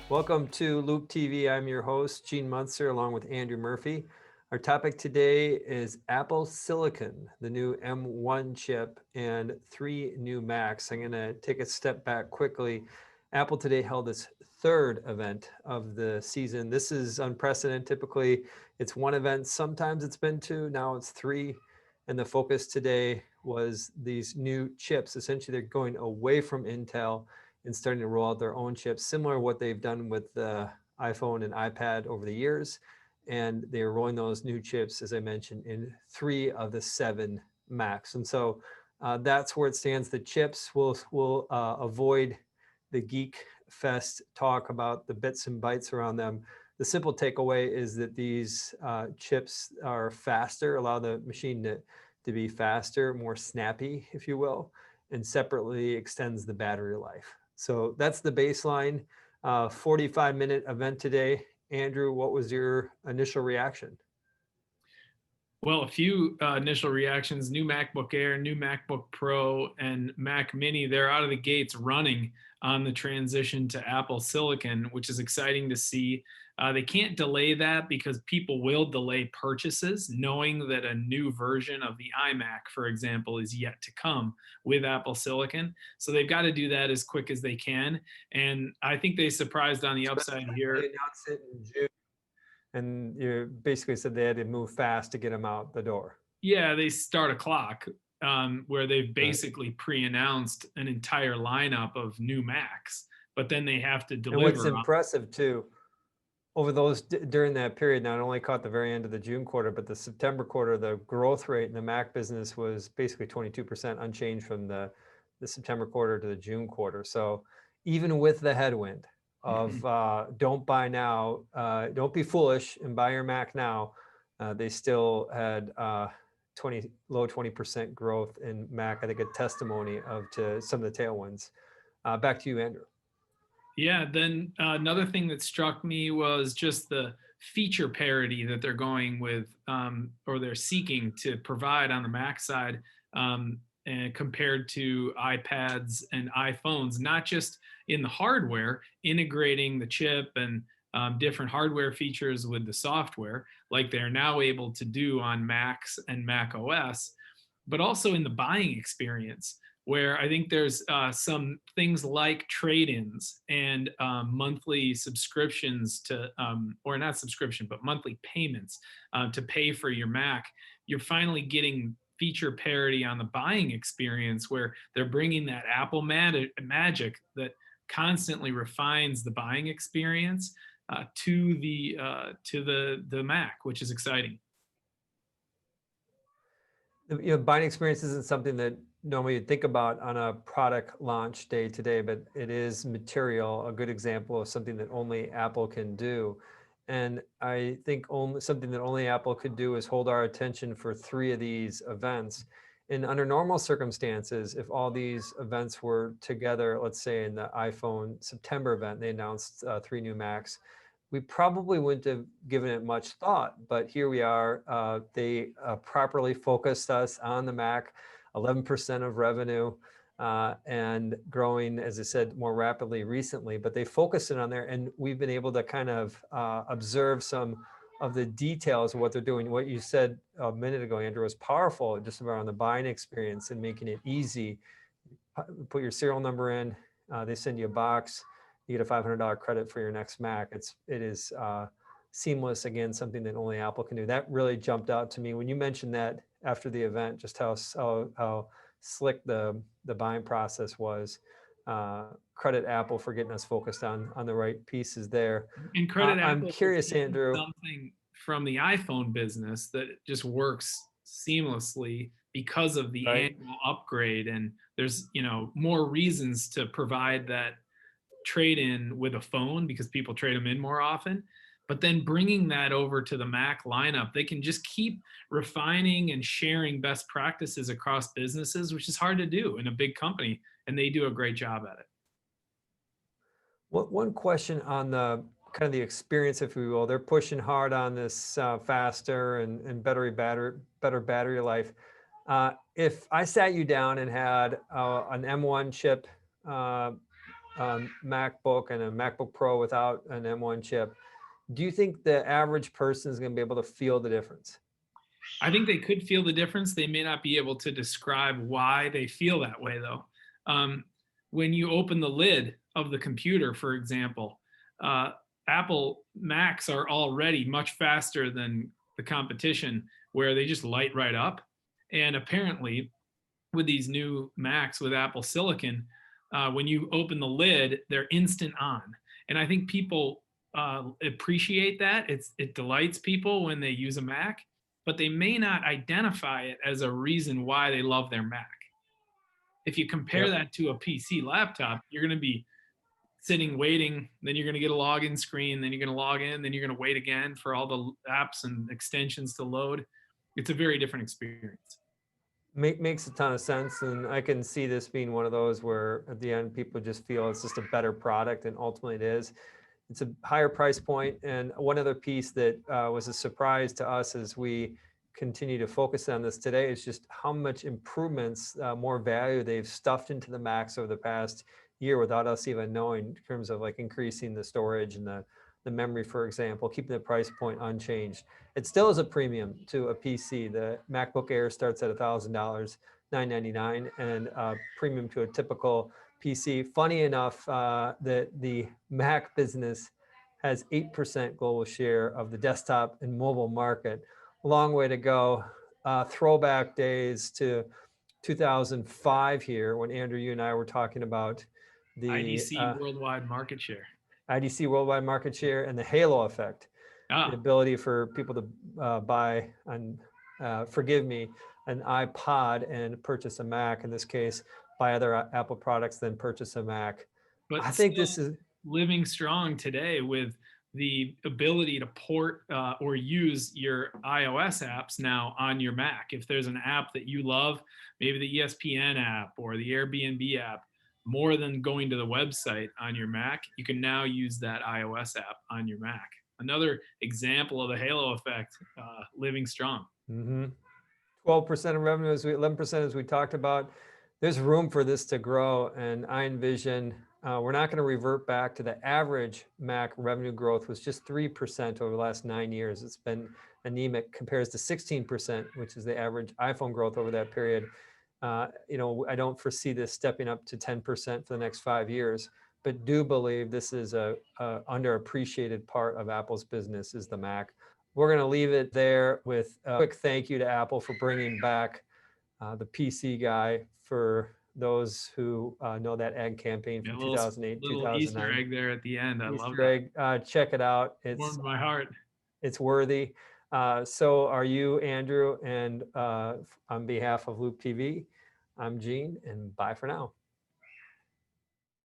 Welcome to Loup TV. I'm your host, Gene Munster, along with Andrew Murphy. Our topic today is Apple Silicon, the new M1 chip, and 3 new Macs. I'm going to take a step back quickly. Apple today held its third event of the season. This is unprecedented. Typically, it's one event. Sometimes it's been two. Now it's 3. And the focus today was these new chips. Essentially, they're going away from Intel and starting to roll out their own chips, similar to what they've done with the iPhone and iPad over the years. And they are rolling those new chips, as I mentioned, in 3 of the 7 Macs. And so that's where it stands. The chips will avoid the geek fest talk about the bits and bytes around them. The simple takeaway is that these chips are faster, allow the machine to be faster, more snappy, if you will, and separately extends the battery life. So that's the baseline 45-minute event today. Andrew, what was your initial reaction? Well, a few initial reactions: new MacBook Air, new MacBook Pro, and Mac Mini. They're out of the gates running on the transition to Apple Silicon, which is exciting to see. They can't delay that because people will delay purchases, knowing that a new version of the iMac, for example, is yet to come with Apple Silicon. So they've got to do that as quick as they can. And I think they surprised on the upside here. They announced it in June, and you basically said they had to move fast to get them out the door. Yeah, they start a clock where they've Right. basically pre-announced an entire lineup of new Macs, but then they have to And what's deliver on. impressive too, over those during that period, not only caught the very end of the June quarter, but the September quarter, the growth rate in the Mac business was basically 22% unchanged from the September quarter to the June quarter. So even with the headwind of don't buy now, don't be foolish and buy your Mac now, they still had low 20% growth in Mac. I think a testimony to some of the tailwinds. Back to you, Andrew. Yeah, then another thing that struck me was just the feature parity that they're going with, or they're seeking to provide on the Mac side, and compared to iPads and iPhones, not just in the hardware, integrating the chip and different hardware features with the software, like they're now able to do on Macs and Mac OS, but also in the buying experience, where I think there's some things like trade-ins and monthly subscriptions to, or not subscription, but monthly payments to pay for your Mac. You're finally getting feature parity on the buying experience, where they're bringing that Apple magic that constantly refines the buying experience to the Mac, which is exciting. Buying experience isn't something that normally you'd think about on a product launch day today, but it is material, a good example of something that only Apple can do. And I think something that only Apple could do is hold our attention for 3 of these events. And under normal circumstances, if all these events were together, let's say in the iPhone September event, they announced 3 new Macs, we probably wouldn't have given it much thought, but here we are. They properly focused us on the Mac, 11% of revenue, and growing, as I said, more rapidly recently, but they focused it on there, and we've been able to kind of observe some of the details of what they're doing. What you said a minute ago, Andrew, was powerful, just about on the buying experience and making it easy. Put your serial number in, they send you a box, you get a $500 credit for your next Mac. It is seamless, again, something that only Apple can do. That really jumped out to me when you mentioned that after the event, just how slick the buying process was. Credit Apple for getting us focused on the right pieces there. And credit I'm Apple curious, for Andrew. something from the iPhone business that just works seamlessly because of the Right. annual upgrade. And there's more reasons to provide that trade in with a phone because people trade them in more often. But then bringing that over to the Mac lineup, they can just keep refining and sharing best practices across businesses, which is hard to do in a big company, and they do a great job at it. One question on the kind of the experience, if we will. They're pushing hard on this faster and better battery life. If I sat you down and had an M1 chip MacBook and a MacBook Pro without an M1 chip, do you think the average person is going to be able to feel the difference? I think they could feel the difference. They may not be able to describe why they feel that way, though. Um, when you open the lid of the computer, for example, uh, Apple Macs are already much faster than the competition, where they just light right up. And apparently, with these new Macs with Apple Silicon, when you open the lid, they're instant on. And I think people appreciate that. It delights people when they use a Mac, but they may not identify it as a reason why they love their Mac. If you compare Yep. that to a PC laptop, you're going to be sitting waiting, then you're going to get a login screen, then you're going to log in, then you're going to wait again for all the apps and extensions to load. It's a very different experience. Makes a ton of sense, and I can see this being one of those where at the end people just feel it's just a better product, and ultimately it is. It's a higher price point. And one other piece that was a surprise to us as we continue to focus on this today is just how much improvements, more value they've stuffed into the Macs over the past year without us even knowing, in terms of like increasing the storage and the memory, for example, keeping the price point unchanged. It still is a premium to a PC. The MacBook Air starts at $1,000, $999, and premium to a typical PC. Funny enough, that the Mac business has 8% global share of the desktop and mobile market. Long way to go. Throwback days to 2005 here, when Andrew, you and I were talking about the IDC worldwide market share. IDC worldwide market share and the halo effect. The ability for people to buy, and forgive me, an iPod and purchase a Mac, in this case, buy other Apple products, then purchase a Mac. But I think this is living strong today with the ability to port or use your iOS apps now on your Mac. If there's an app that you love, maybe the ESPN app or the Airbnb app, more than going to the website on your Mac, you can now use that iOS app on your Mac. Another example of the halo effect, living strong. 12% of revenue, 11% as we talked about. There's room for this to grow, and I envision we're not going to revert back to the average Mac revenue growth was just 3% over the last 9 years. It's been anemic, compares to 16%, which is the average iPhone growth over that period. I don't foresee this stepping up to 10% for the next 5 years, but do believe this is a underappreciated part of Apple's business, is the Mac. We're going to leave it there with a quick thank you to Apple for bringing back the PC guy. For those who know that ad campaign from 2008, little 2009. Easter egg there at the end. I love that. Check it out. Warmed my heart. It's worthy. So are you, Andrew. And on behalf of Loup TV, I'm Gene, and bye for now.